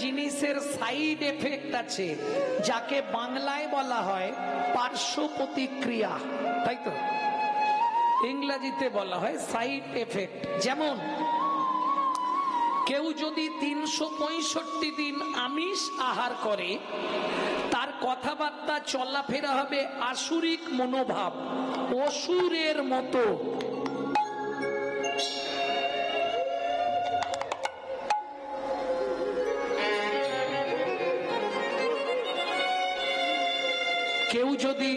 জিনিসের side effect আছে, যাকে বাংলায় বলা হয় পার্শ্ব প্রতিক্রিয়া, তাই তো? ইংরেজিতে বলা হয় সাইড এফেক্ট। যেমন কেউ যদি 365 দিন আমিষ আহার করে, তার কথাবার্তা চলাফেরা হবে আসুরিক মনোভাব, অসুরের মতো। কেউ যদি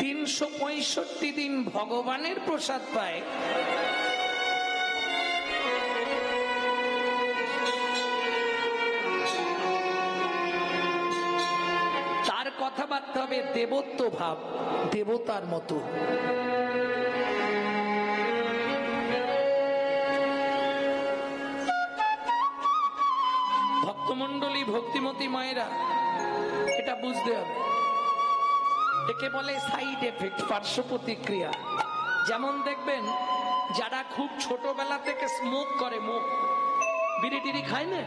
365 দিন ভগবানের প্রসাদ পায়, তার কথাবার্তা হবে দেবত্ব ভাব, দেবতার মতো। ভক্তমণ্ডলী, ভক্তিমতী মায়েরা, এটা বুঝতে হবে। একে বলে সাইড এফেক্ট, পার্শ্ব প্রতিক্রিয়া। যেমন দেখবেন যারা খুব ছোটবেলা থেকে স্মোক করে, মুখ বিড়ি টিড়ি খায় না,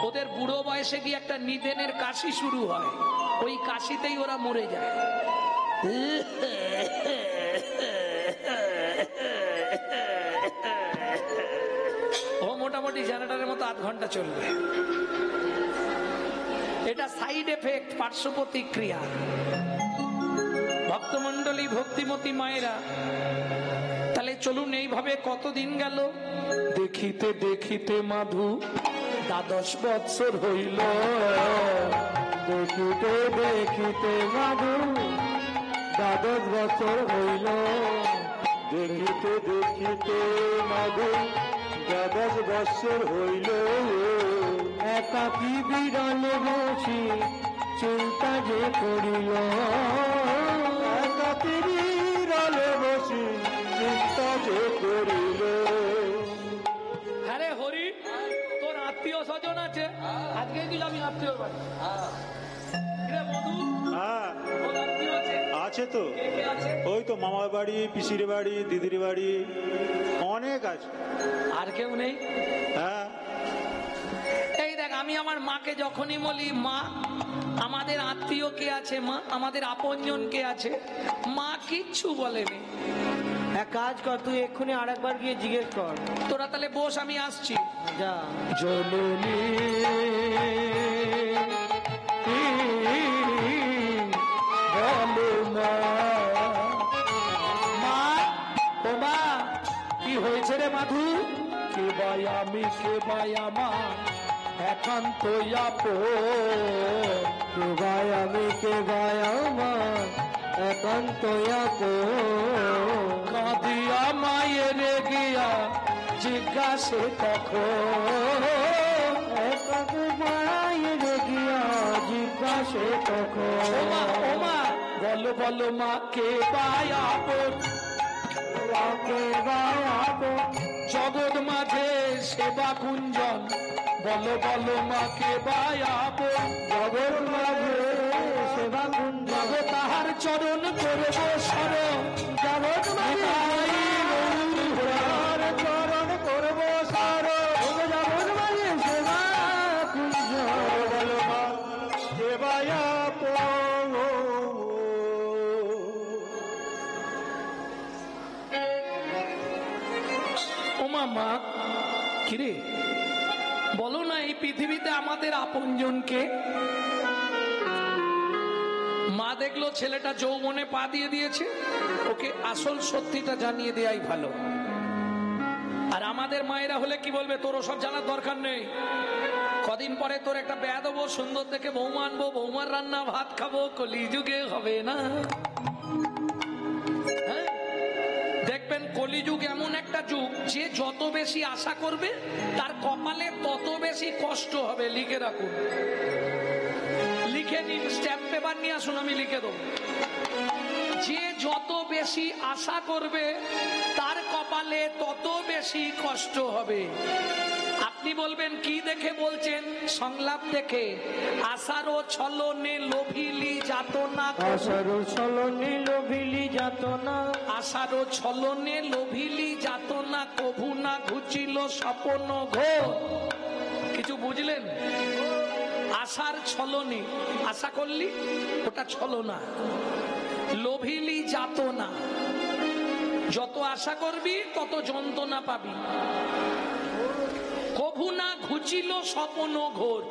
ওদের বুড়ো বয়সে গিয়ে একটা নিদেনের কাশি শুরু হয়, ওই কাশিতেই ওরা মরে যায়। ও মোটামুটি জেনারেটরের মতো 8 ঘন্টা চলবে। এটা সাইড এফেক্ট, পার্শ্ব প্রতিক্রিয়া। ভক্তমণ্ডলী, ভক্তিমতী মায়েরা, তাহলে চলুন এইভাবে কতদিন গেল। দেখিতে দেখিতে মাধু 12 বৎসর হইল, দেখিতে দেখিতে মাধু 12 বছর হইল, দেখিতে দেখিতে মাধু 12 বছর হইল। একাকী বিরলে বসি চিন্তা যে করিল, একাকী বিরলে বসি চিন্তা যে করিল। আরে হরি, তোর আত্মীয় স্বজন আছে, আজকে দিলাম আত্মীয় বাড়ি। আছে তো, ওই তো মামার বাড়ি, পিসির বাড়ি, দিদির বাড়ি, অনেক আছে। আর কেউ নেই? হ্যাঁ। এই দেখ, আমি আমার মাকে যখনই বলি, মা আমাদের আত্মীয় কে আছে, মা আমাদের আপনজন কে আছে, মা কিচ্ছু বলেনি। এক কাজ কর, তুই এক্ষুনি আরেকবার গিয়ে জিজ্ঞেস কর। তোরা তাহলে বস, আমি আসছি। যা। জননী কি হয়েছে রে মাধু? কে বাই আমি, কে বাই আমার একান্ত কে বাই আমি, কে বাই আমার একান্ত কাঁদিয়া মায়ের গিয়া জিজ্ঞাসে তখন, মায়ের গিয়া জিজ্ঞাসে তখন। ওমা বলো বলো মা কে বায়াব, জগৎ মাঝে সেবা কুঞ্জন, বলো বলো মা কে বায়াব, জগৎ মাঝে সেবা কুঞ্জন, তাহার চরণ করব শরণ, জগৎ মাঝে চরণ করব শরণ, জগৎ মাঝে সেবা কুঞ্জন, বলো মা সেবায়া মা। কিরে বলো না, এই পৃথিবীতে আমাদের আপনজনকে? মা দেখলো ছেলেটা যৌবনে পা দিয়ে দিয়েছে, ওকে আসল সত্যিটা জানিয়ে দেয়াই ভালো। আর আমাদের মায়েরা হলে কি বলবে, তোর সব জানার দরকার নেই, কদিন পরে তোর একটা বেয়া দেবো, সুন্দর দেখে বৌমা আনবো, বৌমার রান্না ভাত খাবো, কলিযুগে হবে না? দেখবেন কলিযুগ এমন একটা যুগ, যে যত বেশি আশা করবে তার কপালে তত বেশি কষ্ট হবে। লিখে রাখুন, লিখে নিন, স্ট্যাম্প পেপার নিয়ে আসুন, আমি লিখে দেবো। যে যত বেশি আশা করবে তার কপালে তত বেশি কষ্ট হবে। আপনি বলবেন কি দেখে বলছেন? সংলাপ দেখে। আশারও ছলনে লোভিলি যাতনা, আশারও ছলনে লোভিলি যাতনা, আশারও ছলনে লোভিলি যাতনা, কভু না ঘুচিল স্বপ্ন ঘোর। কিছু বুঝলেন? আশার ছলনে আশা করলি ওটা ছলনা, লোভিলি যাতনা। যত আশা করবি তত যন্ত্রণা পাবি। কভু না ঘুচিল স্বপ্ন ঘোর,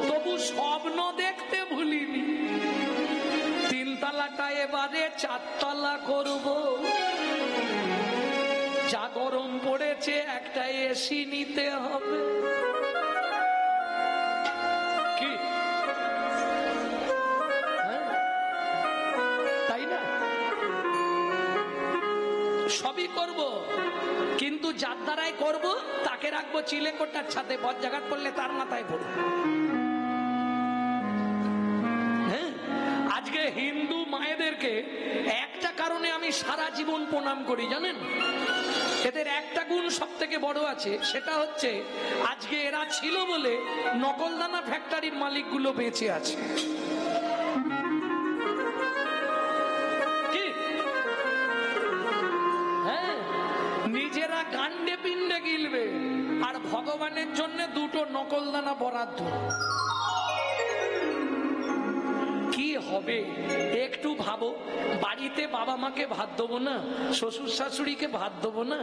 তবু স্বপ্ন দেখতে ভুলিনি। তিনতলাটা এবারে চারতলা করব, যা গরম পড়েছে একটা এসি নিতে হবে। কি তাই না? সবই করব, কিন্তু যার দ্বারাই করব তাকে রাখবো চিলেকোটার ছাদে, বজ্রাঘাত করলে তার মাথায় পড়বে। আজকে হিন্দু মায়েদেরকে একটা কারণে আমি সারা জীবন প্রণাম করি, জানেন? এদের একটা গুণ সব থেকে বড় আছে, সেটা হচ্ছে আজকে এরা ছিল বলে নকলদানা ফ্যাক্টরির মালিকগুলো বেঁচে আছে। কি? হ্যাঁ, নিজেরা গান্ডে পিণ্ডে গিলবে আর ভগবানের জন্য দুটো নকলদানা বরাদ্দ। কি হবে একটু ভাবো। বাড়িতে বাবা মাকে ভাত দেবো না, শ্বশুর শাশুড়িকে ভাত দেবো না,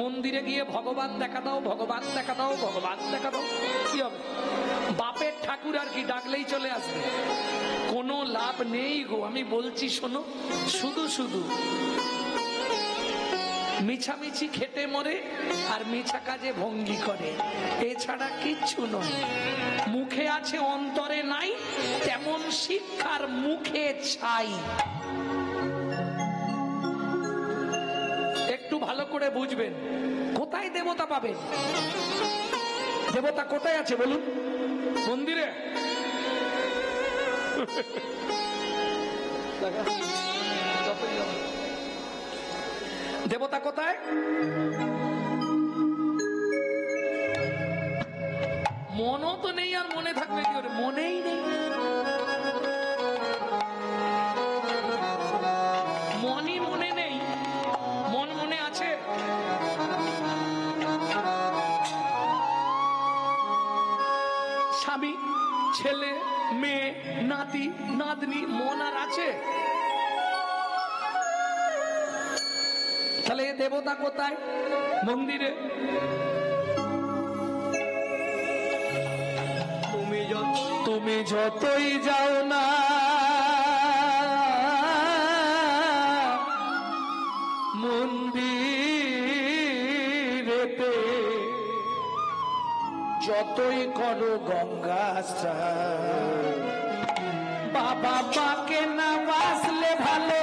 মন্দিরে গিয়ে ভগবান দেখা দাও, ভগবান দেখা দাও, ভগবান দেখা দাও, কি হবে? বাপের ঠাকুর আর কি ডাকলেই চলে আসবে? কোনো লাভ নেই গো। আমি বলছি শোনো, শুধু শুধু মিছামিছি খেটে মরে আর মিছা কাজে ভঙ্গি করে, এছাড়া কিচ্ছু নয়। মুখে আছে অন্তরে নাই, তেমন শিক্ষার মুখে ছাই। একটু ভালো করে বুঝবেন। কোথায় দেবতা পাবেন? দেবতা কোথায় আছে বলুন? মন্দিরে? দেবতা কোথায়? মনও তো নেই, আর মনে থাকবে কি করে? মনেই নেই। মনই মনে নেই, মন মনে আছে। স্বামী, ছেলে, মেয়ে, নাতি, নাতনি, মন আর আছে? তাহলে দেবতা কোথায়? মন্দিরে। তুমি যতই যাও না মন্দিরেতে, যতই করো গঙ্গা স্নান, বাবা মাকে না বাসলে ভালো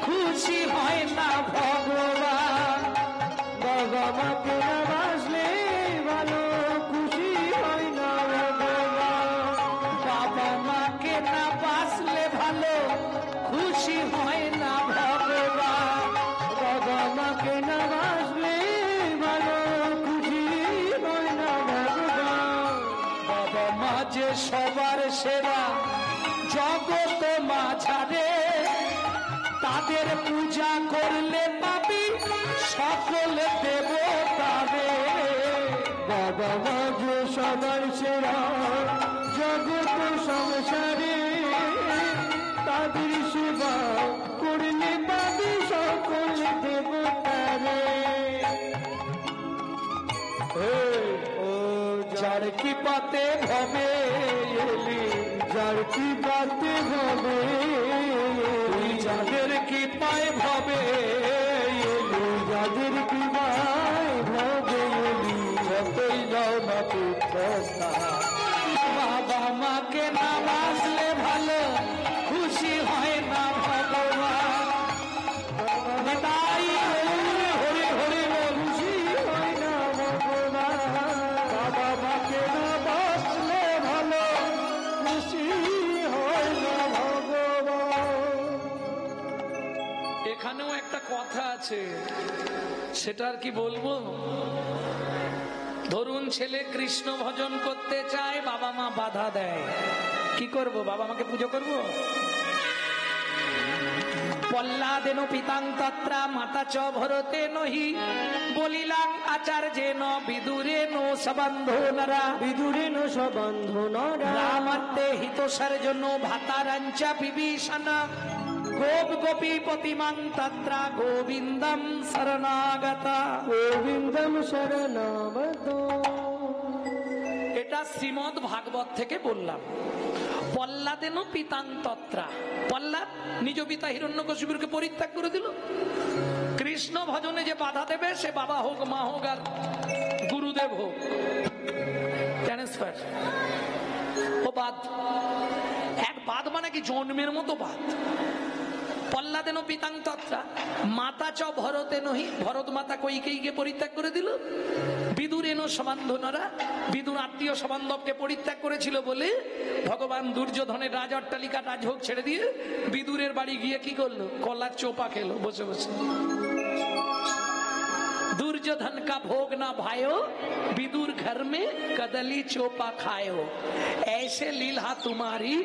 খুশি হয় না ভগবান। বাবা মাকে না বাসলে ভালো খুশি হয় না ভগবান। বাবা মাকে না বাসলে ভালো খুশি হয় না ভগবান। বাবা মাকে না বাসলে ভালো খুশি হয় না ভগবান। বাবা মা যে সবার সেরা জগত মাঝারে, তাদের পূজা করলে পাবি সকল দেবতারে। বাবা মা যে সবার সেরা জগত সংসারে, তাদের সেবা করলে পাবি সকল দেবতারে। ও যার কি পাতে ভবে এলি, যার কি পাতে ভবে, যাদের কি পায় ভবে এলি, যাদের কি পায় ভবে এলি, যতই যাও না তীর্থস্থান। বাবা মাকে না বাসলে ভালো খুশি হয় না ভগবান। তাই হরে হরে খুশি হয় না ভগবান। বাবা মাকে না বাসলে ভালো খুশি হয় না ভগবান। এখানেও একটা কথা আছে, সেটা আর কি বলবো। ধরুন ছেলে কৃষ্ণ ভজন করতে চায়, বাবা মা বাধা দেয়, কি করব? বাবা মাকে পুজো করব? পল্লাদেন পিতাং তত্রা মাতা চ ভরতে নহি বলিলাং আচার্যেন বিদুরেন সবন্ধনরা বিদুরেন সবন্ধনরা রামার্তে হিতসার জন্য ভাতারাঞ্চা বিভীষণা গোপ গোপী পতিমাং তত্রা গোবিন্দম শরণাগতা গোবিন্দম শরণাগত। এটা শ্রীমদ ভাগবত থেকে বললাম। পল্লাদেন পিতাং তত্রা, পল্লাদ নিজ পিতা হিরণ্যকশিপুরকে পরিত্যাগ করে দিল। কৃষ্ণ ভজনে যে বাধা দেবে সে বাবা হোক, মা হোক আর গুরুদেব হোক, ট্রান্সফার ও বাদ। এক বাদ মানে কি জন্মের মতো বাদ। পল্লাদেন পিতাং তত্রা মাতা চ ভরতে নহি, ভরত মাতা কৈকেয়ীকে পরিত্যাগ করে দিল। বিদুরেন সবান্ধনরা, বিদুর আত্মীয় সবান্ধবকে পরিত্যাগ করেছিল বলে ভগবান দুর্যোধনের রাজ অট্টালিকা রাজভোগ ছেড়ে দিয়ে বিদুরের বাড়ি গিয়ে কি করলো? কলার চোপা খেলো বসে বসে। दुर्योधन का भोग ना भायो विदुर घर में कदली चोपा खायो ऐसे लीला तुम्हारी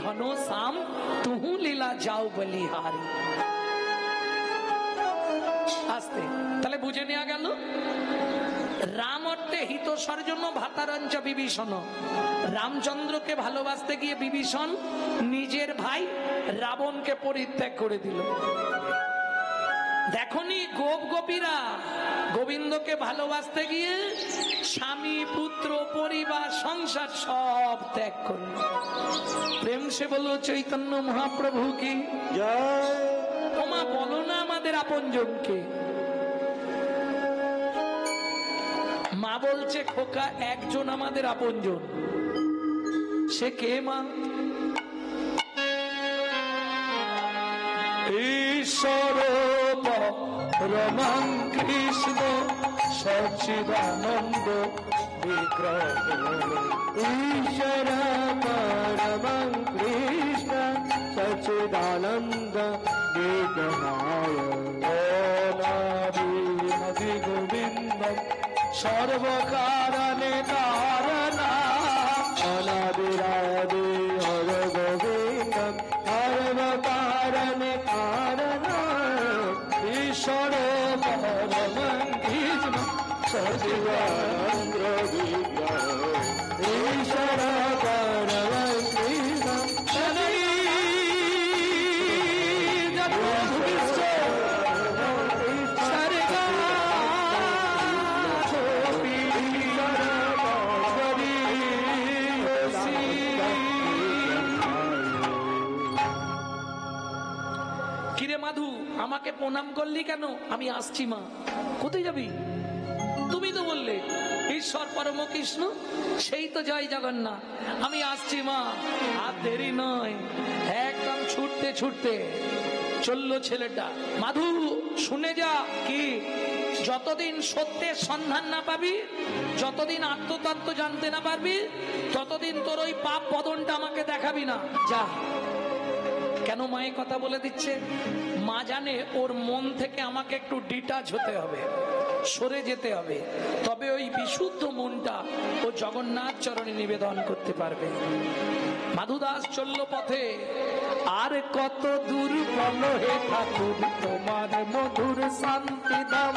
घनो शाम तुहू लीला जाओ बलिहारी। आस्ते তাহলে বুঝে নেওয়া গেল রাম অর্থে হিতসার জন্য ভাতারঞ্চ বিভীষণ। রামচন্দ্রকে ভালোবাসতে গিয়ে বিভীষণ নিজের ভাই রাবণকে পরিত্যাগ করে দিল। দেখনি গোপ গোপীরা গোবিন্দকে ভালোবাসতে গিয়ে স্বামী পুত্র পরিবার সংসার সব ত্যাগ করল। প্রেম সে বলো চৈতন্য মহাপ্রভু কি জয়। তোমা বলো না আমাদের আপনজনকে। মা বলছে খোকা একজন আমাদের আপনজন, সে কে মা? ঈশ্বর রমং কৃষ্ণ সচ্চিদানন্দ বিগ্রহ। ঈশ্বর পরমং কৃষ্ণ সচ্চিদানন্দ বিগ্রহায় অনাদি গোবিন্দ সর্বকারণে কারণা অনাদিরাদি হর গোবিন্দ সর্বকারণে কারণ ঈশ্বর পরমং কৃষ্ণ সচিদানন্দ বিগ্রহ ঈশ্বর পরমং কৃষ্ণ কিরে মাধু আমাকে প্রণাম করলি কেন? আমি আসছি মা। কোথায় যাবি? তুমি তো বললে ঈশ্বর পরম কৃষ্ণ, সেই তো জয় জগন্নাথ। আমি আসছি মা। আর দেরি নয়, একদম ছুটতে ছুটতে চললো ছেলেটা। মাধু শুনে যা, কি যতদিন সত্যের সন্ধান না পাবি, যতদিন আত্মতত্ত্ব জানতে না পারবি, ততদিন তোর ওই পাপ বদনটা আমাকে দেখাবি না। যা। কেন মায়ের কথা বলে দিচ্ছে? মা জানে ওর মন থেকে আমাকে একটু ডিটাচ হতে হবে, সরে যেতে হবে, তবে ওই বিশুদ্ধ মনটা ও জগন্নাথ চরণে নিবেদন করতে পারবে। মাধুদাস চলল পথে। আর কত দূর বলো হে ঠাকুর তোমার মধুর শান্তি দাম।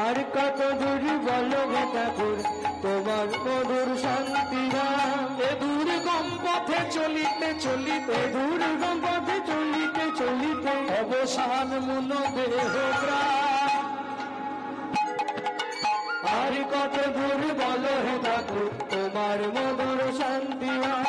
আর কত দূর বলো হে ঠাকুর তোমার মধুর শান্তি নাম। এ দুর্গম পথে চলিতে চলিতে, দুর্গম পথে চলিতে চলিতে অবসান মন দেহ প্রাণ। আর কত দূর বলো হে ঠাকুর তোমার মধুর শান্তি নাম।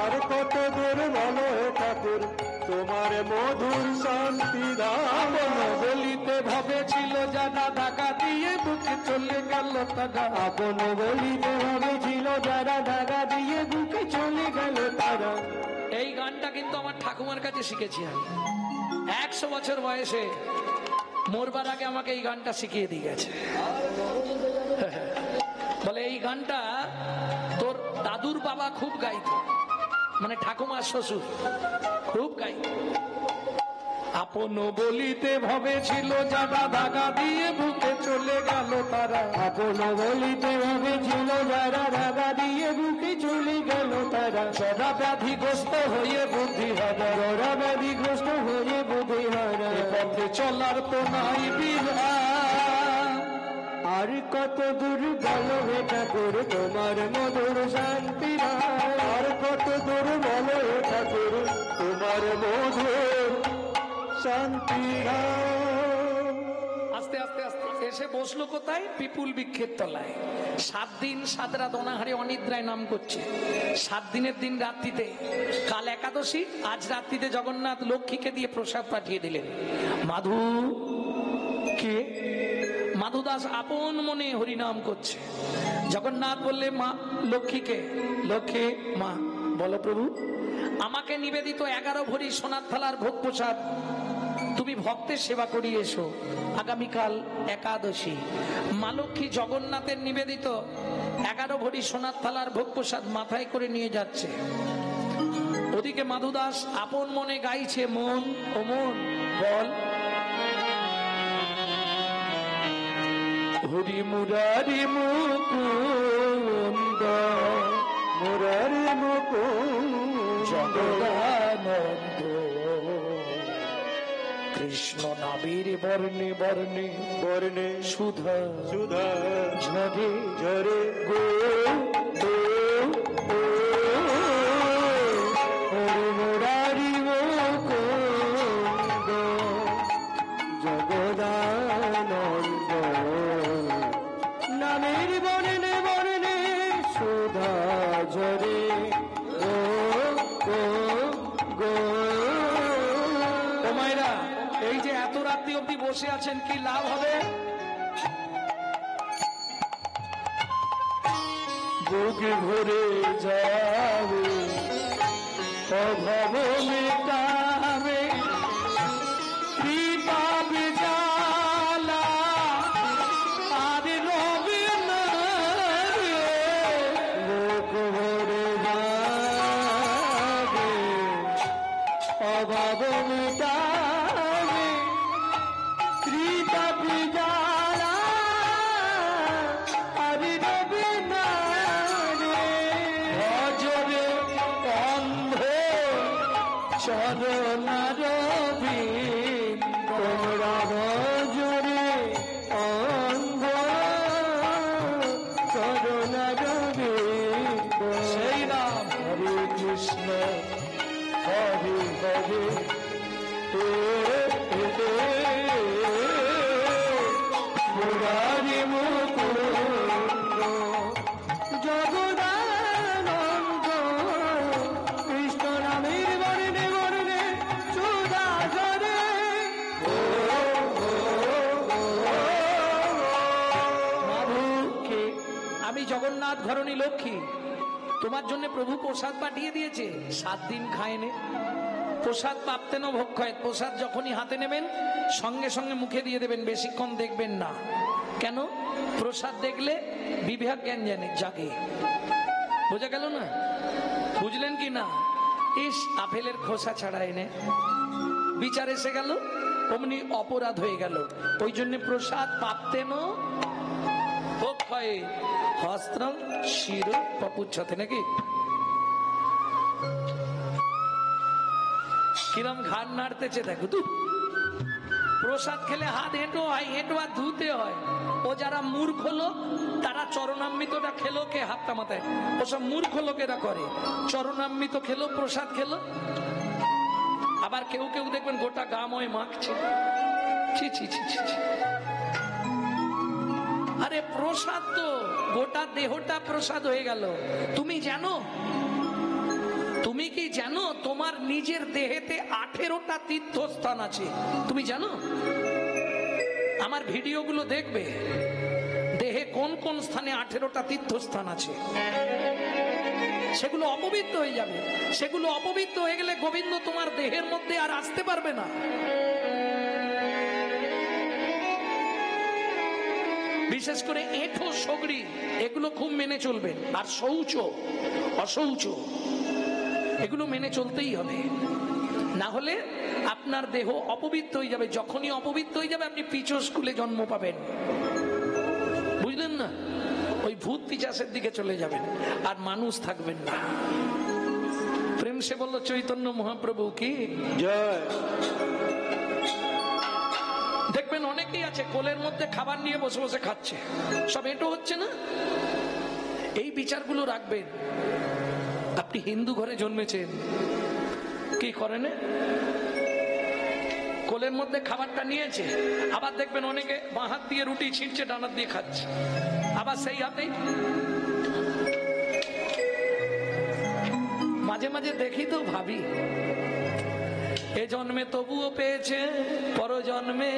আর কত দূর বলো হে ঠাকুর তোমার মধুর শান্তি ধাম। বলিতে ভবেছিল যারা ঢাকা দিয়ে বুকে চলে গেল তারা। আপন বলিতে ভেবেছিল যারা ঢাকা দিয়ে বুকে চলে গেল তারা। এই গানটা কিন্তু আমার ঠাকুমার কাছে শিখেছি আমি। 100 বছর বয়সে মরবার আগে আমাকে এই গানটা শিখিয়ে দিয়ে গেছে। বলে এই গানটা তোর দাদুর বাবা খুব গাইত, মানে ঠাকুমার শ্বশুর খুব গাইত। আপন বলিতে ভবেছিল যারা ধাগা দিয়ে বুকে চলে গেল তারা। আপন বলিতে ভেবেছিল যারা ঢাকা দিয়ে বুকে চলে গেল তারা। সদা ব্যাধিগ্রস্ত হয়ে বুদ্ধি হারা, জরা ব্যাধিগ্রস্ত হয়ে বুদ্ধি হারা। পথে চলার তো নাই বিধান। আর কত দূর বলো হে ঠাকুর তোমার মধুর শান্তি ধার। আর কত দূর বলো হে ঠাকুর তোমার মধুর শান্তি আস্তে আস্তে আস্তে এসে বসলো কোথায়? পিপুল বৃক্ষের তলায়। 7 দিন 7 রাত অনাহারে অনিদ্রায় নাম করছে। 7 দিনের দিন রাত্রিতে, কাল একাদশী, আজ রাত্রিতে জগন্নাথ লক্ষ্মীকে দিয়ে প্রসাদ পাঠিয়ে দিলেন। মাধু কে? মাধু দাস আপন মনে হরিনাম করছে। জগন্নাথ বললে মা লক্ষ্মীকে, লক্ষ্মী মা বলো প্রভু, আমাকে নিবেদিত 11 ভরি সোনার থালার ভোগ প্রসাদ তুমি ভক্তের সেবা করিয়ে এসো। আগামীকাল একাদশী, মা লক্ষ্মী জগন্নাথের নিবেদিত 11 ভরি সোনার থালার ভোগ প্রসাদ মাথায় করে নিয়ে যাচ্ছে। ওদিকে মাধু দাস আপন মনে গাইছে, মন ও মন বল, হরি মুরারি মুকুন্দ মুরারি মুকুন্দ জগদানন্দ, কৃষ্ণ নামের বর্ণে বর্ণে বর্ণে সুধা সুধা ঝরে ঝরে গো গো গো। হরি মুরারি মুকুন্দ জগদানন্দ, নামের বর্ণে বর্ণে সুধা ঝরে গো গো গো। ও মায়েরা, এই যে এত রাত্রি অবধি বসে আছেন, কি লাভ হবে? বুকে ভরে যাবে অভাব মেটাবে, কৃপা জ্বালা আর রবে না রে। বুক ভরে যাবে অভাব মেটাবে, কৃপা জ্বালা আর রবে না রে। ভজরে অন্ধ চরণার বিন, তোমরা ভজরে অন্ধ চরণার বিন। সেই নাম হরে কৃষ্ণ হরে হরে মুরারি মুকুন্দ জগদানন্দ, কৃষ্ণ নামের বর্ণে বর্ণে সুধা ঝরে। মাধুকে, আমি জগন্নাথ ঘরণী লক্ষ্মী, তোমার জন্য প্রভু প্রসাদ পাঠিয়ে দিয়েছে। 7 দিন খায়নি প্রসাদ, পাপতেন ভক্ষয়। প্রসাদ যখনই হাতে নেবেন সঙ্গে সঙ্গে মুখে দিয়ে দেবেন, বেশিক্ষণ দেখবেন না। কেন? প্রসাদ দেখলে বিবেক জ্ঞান জাগে। বোঝা গেল না? বুঝলেন কি না? ইস, আপেলের খোসা ছাড়া এনে বিচার এসে গেল, অমনি অপরাধ হয়ে গেল। ওই জন্য প্রসাদ পাপতেন ভক্ষয় হস্ত্রম শির পপুচ্ছতে, নাকি? কিরম ঘাড় নাড়তেছে দেখো তো। প্রসাদ খেলে হাত হেঁটো হয়, হেঁটো আর ধুতে হয়। ও যারা মূর্খ লোক তারা চরণামৃতটা খেলো, কে হাতটা মাথায়, ওসব মূর্খ লোকেরা করে। চরণামৃত খেলো, প্রসাদ খেলো। আবার কেউ কেউ দেখবেন গোটা গাময় মাখছে। ছি ছি ছি ছি ছি। আরে প্রসাদ তো গোটা দেহটা প্রসাদ হয়ে গেল। তুমি জানো, তুমি কি জানো তোমার নিজের দেহেতে 18টা তীর্থস্থান আছে? তুমি জানো? আমার ভিডিওগুলো দেখবে, দেহে কোন কোন স্থানে 18টা তীর্থস্থান আছে। সেগুলো অপবিত্র হয়ে যাবে। সেগুলো অপবিত্র হয়ে গেলে গোবিন্দ তোমার দেহের মধ্যে আর আসতে পারবে না। বিশেষ করে এঁঠো সগড়ি এগুলো খুব মেনে চলবেন। আর শৌচ অশৌচ এগুলো মেনে চলতেই হবে, না হলে আপনার দেহ অপবিত্র হয়ে যাবে। যখনই অপবিত্র হয়ে যাবে আপনি পিচো স্কুলে জন্ম পাবেন, বুঝলেন না? ওই ভূত পিচাসের দিকে চলে যাবেন, আর মানুষ থাকবেন না। প্রেম সে বলল চৈতন্য মহাপ্রভু কি জয়। দেখবেন অনেকেই আছে কোলের মধ্যে খাবার নিয়ে বসে বসে খাচ্ছে, সব এটো হচ্ছে না। এই বিচারগুলো রাখবেন। আপনি হিন্দু ঘরে জন্মেছেন, কি করেন, কোলের মধ্যে খাবারটা নিয়েছে, আবার দেখবেন অনেকে বাঁ হাত দিয়ে রুটি ছিঁড়ছে, ডান হাত দিয়ে খাচ্ছে, আবার সেই হাতেই। মাঝে মাঝে দেখি তো ভাবি, এ জন্মে তবুও পেয়েছে, পর জন্মে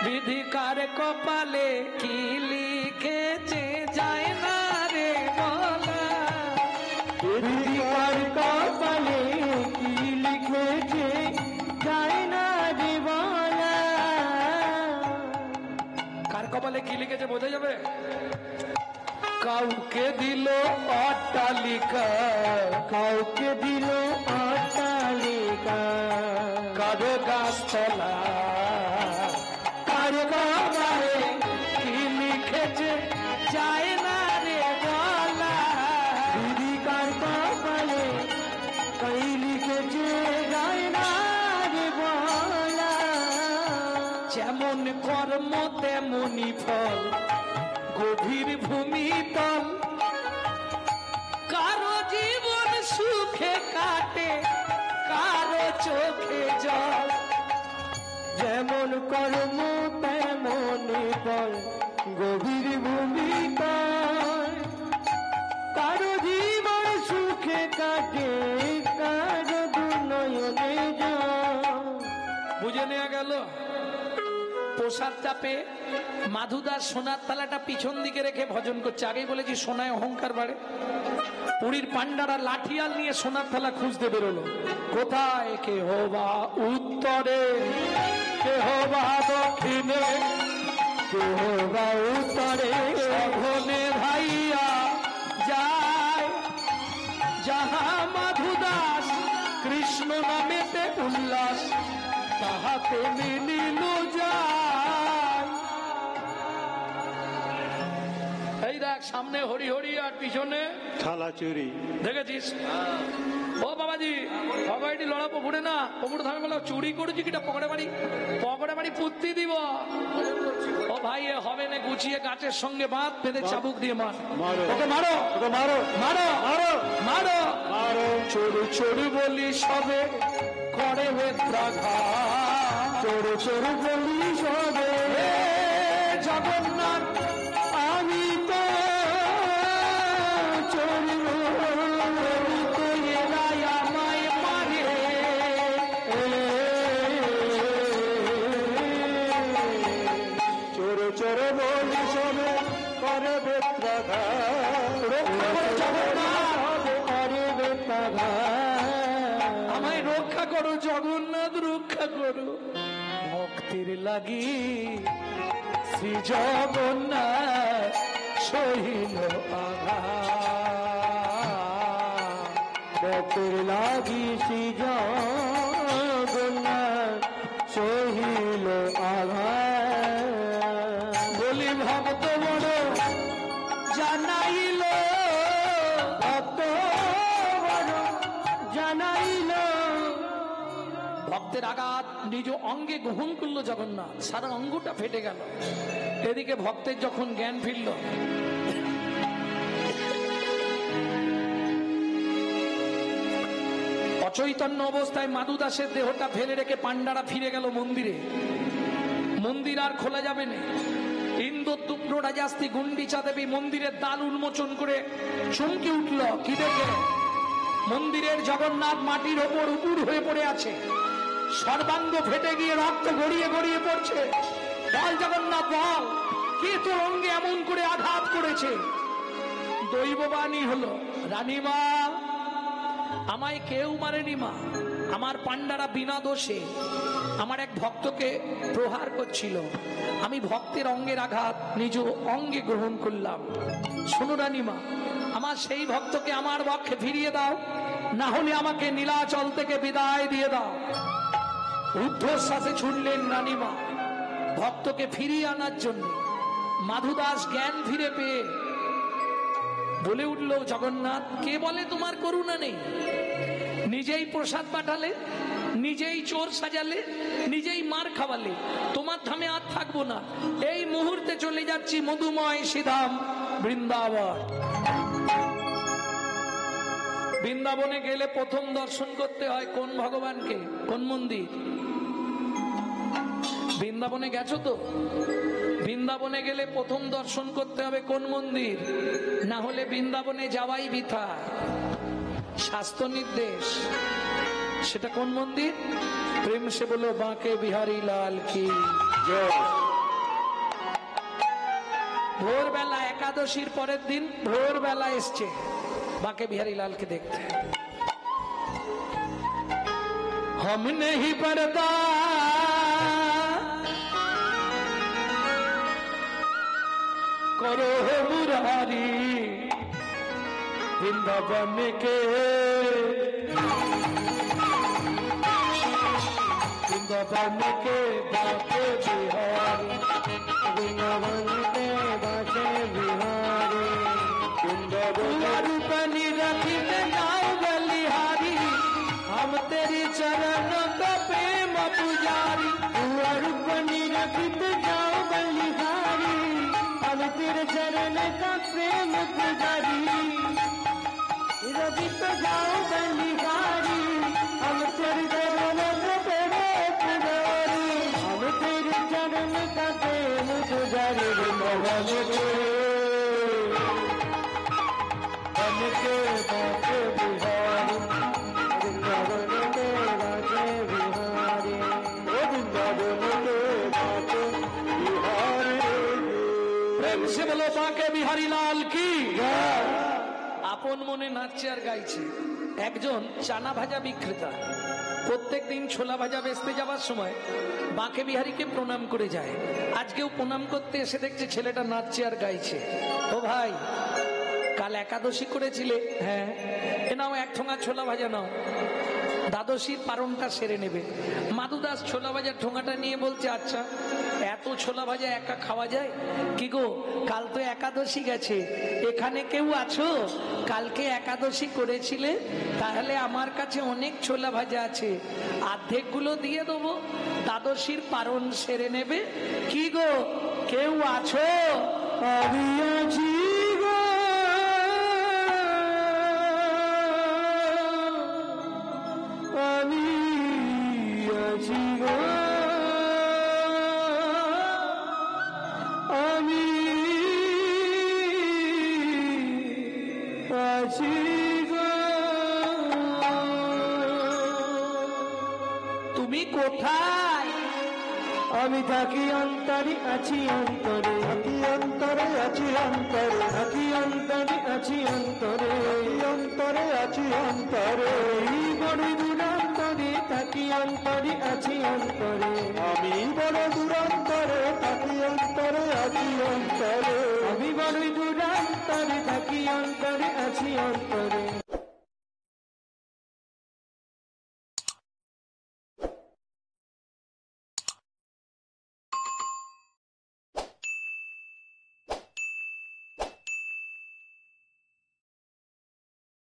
বিধি কার কপালে কি লিখেছে যায় না রে বলা। বিধি কার কপালে কি লিখেছে যায় না রে বলা। কার কপালে কি লিখেছে বোঝা যাবে? কাউকে দিল অট্টালিকা, কাউকে দিল অট্টালিকা, কারো গাছতলা, কারো কপালে কি লিখেছে যায় না রে বলা। বিধি কার কপালে কি লিখেছে যায় না রে বলা। যেমন কর্ম তেমনি ফল, গভীর ভূমিতল, কারো জীবন সুখে কাটে, কারো চোখে জল। যেমন কর্ম তেমনি ফল, গভীর ভূমিকা, কারো জীবন সুখে কাটে, কারো দুর্নয়নে যায়। বুঝে নেওয়া গেল? প্রসাদ চাপে মাধুদার সোনার থালাটা পিছন দিকে রেখে ভজন করছে। আগেই বলেছি সোনায় অহংকার বাড়ে। পুরীর পান্ডারা লাঠিয়াল নিয়ে সোনার থালা খুঁজতে বেরোলো। কোথায়? কে হবা উত্তরে, কে হবা দক্ষিণে, কে হবা উত্তরে, সঘনে ধাইয়া যায়, যাহা মাধুদাস কৃষ্ণ নামেতে উল্লাস, তাহাতে মিলিল যায়। এই দেখ, সামনে হরি হরি আর পিছনে থালা চুরি। দেখেছিস? ও বাবাজি, ভগাইটি লড়া পুকুরে না, পুকুর ধামে বলো চুরি করেছি কিটা, পকড়ে বাড়ি পুত্তি দিব। ও ভাই, এ হবে না, গুছিয়ে গাছের সঙ্গে বাঁধ, বেঁধে চাবুক দিয়ে মার। মারো ওকে মারো, ওকে মারো মারো, মারো মারো, মারো। চোরু চোরু বলি সবে করে বেত্রাঘাত, চোর চোর বলি সবে, হে জগন্নাথ আমি তো চোর তো এরাই আমায় মারে। চোর চোর বলি সবে করে বেত্রাঘাত। রক্ষা করো জগন্নাথ, করে বেত্রাঘাত। আমায় রক্ষা করো জগন্নাথ, রক্ষা করো। ভক্তির লাগি শ্রী জগন্নাথ সহিল আঘাত, ভক্তের লাগি শ্রী জগন্নাথ সহিল আঘাত। বলি ভক্ত বড় জানাইল, ভক্ত বড় জানাইল, ভক্তের আঘাত নিজ অঙ্গে গ্রহণ করলো জগন্নাথ, সারা অঙ্গটা ফেটে গেল। এদিকে ভক্তের যখন জ্ঞান ফিরল, অচৈতন্য অবস্থায় মাধুদাসের দেহটা ফেলে রেখে পান্ডারা ফিরে গেল মন্দিরে। মন্দির আর খোলা যাবে না। ইন্দ্রদুম্ন রাজাস্তি গুন্ডিচা দেবী মন্দিরের দ্বার উন্মোচন করে চমকে উঠল। কি দেখে? মন্দিরের জগন্নাথ মাটির ওপর উপুর হয়ে পড়ে আছে, সর্বাঙ্গ ফেটে গিয়ে রক্ত গড়িয়ে গড়িয়ে পড়ছে। বল জগন্নাথ বল, কে তোর অঙ্গে এমন করে আঘাত করেছে? দৈববাণী হলো, রানীমা, আমায় কেউ মারেনি মা, আমার পান্ডারা বিনা দোষে আমার এক ভক্তকে প্রহার করছিল, আমি ভক্তের অঙ্গের আঘাত নিজ অঙ্গে গ্রহণ করলাম। শোনো রানীমা, আমার সেই ভক্তকে আমার পক্ষে ফিরিয়ে দাও, না হলে আমাকে নীলাচল থেকে বিদায় দিয়ে দাও। ঊর্ধ্বশ্বাসে ছুটলেন রানীমা ভক্তকে ফিরিয়ে আনার জন্য। মাধুদাস জ্ঞান ফিরে পেয়ে বলে উঠল, জগন্নাথ, কে বলে তোমার করুণা নেই? নিজেই প্রসাদ পাঠালে, নিজেই চোর সাজালে, নিজেই মার খাওয়ালে, তোমার ধামে আর থাকবো না। এই মুহূর্তে চলে যাচ্ছি মধুময় শ্রীধাম বৃন্দাবন। বৃন্দাবনে গেলে প্রথম দর্শন করতে হয় কোন ভগবানকে? কোন মন্দির? বৃন্দাবনে গেছো তো? বৃন্দাবনে গেলে প্রথম দর্শন করতে হবে কোন মন্দির? না হলে বৃন্দাবনে যাওয়াই বৃথা। শাস্ত্র নির্দেশ। সেটা কোন মন্দির? প্রেম সে বলো বাঁকে বিহারী লাল কি জয়। ভোরবেলা, একাদশীর পরের দিন ভোরবেলা এসছে বাঁকে বিহারী লালকে দেখতে। हम नहीं पड़ता करो मुरारी वृंदावन के, वृंदावन के बाके बिहारी, वृंदावन के बाके बिहारी, रूपनी रखित नाव बलिहारी, हम तेरी चरण का प्रेम पुजारी। रूपनी रखित जाओ बलिहारी, हम तेरे चरण का प्रेम पुजारी। रखित जाओ बलिहारी, हम तेरे चरण का प्रेम पुजारी, हम तेरे चरण का प्रेम पुजारी। वृंदावन के बन के बाके बिहारी, वृंदावन के बाके बिहारी, वृंदावन के बाके बिहारी। प्रेम से बोलो बांके बिहारी लाल की। আপন মনে নাচছে আর গাইছে। একজন চানা ভাজা বিক্রেতা প্রত্যেক দিন ছোলা ভাজা বেচতে যাওয়ার সময় বাঁকে বিহারীকে প্রণাম করে যায়। আজকেও প্রণাম করতে এসে দেখছে ছেলেটা নাচছে আর গাইছে। ও ভাই, কাল একাদশী করেছিলে? হ্যাঁ। এ নাও এক ঠোঙা ছোলা ভাজা নাও, দ্বাদশীর পারণটা সেরে নেবে। মাধুদাস ছোলা ভাজার ঠোঙাটা নিয়ে বলছে, আচ্ছা এত ছোলা ভাজা একা খাওয়া যায়? কি গো, কাল তো একাদশী গেছে, এখানে কেউ আছো কালকে একাদশী করেছিলে? তাহলে আমার কাছে অনেক ছোলা ভাজা আছে, অর্ধেক গুলো দিয়ে দেবো, দ্বাদশীর পারণ সেরে নেবে। কি গো, কেউ আছো? আমি আছি গো, আমি আছি গো, আমি আছি গো। তুমি কোথায়? আমি থাকি অন্তরে, আছি অন্তরে, থাকি অন্তরে, আছি অন্তরে, থাকি অন্তরে, আছি অন্তরে, অন্তরে আছি অন্তরে। এই বড় দূরান্তরে, থাকি অন্তরে, আছি অন্তরে, আমি বড় দূরান্তরে, থাকি অন্তরে, আছি অন্তরে, আমি বড় দূরান্তরে, থাকি অন্তরে, আছি অন্তরে।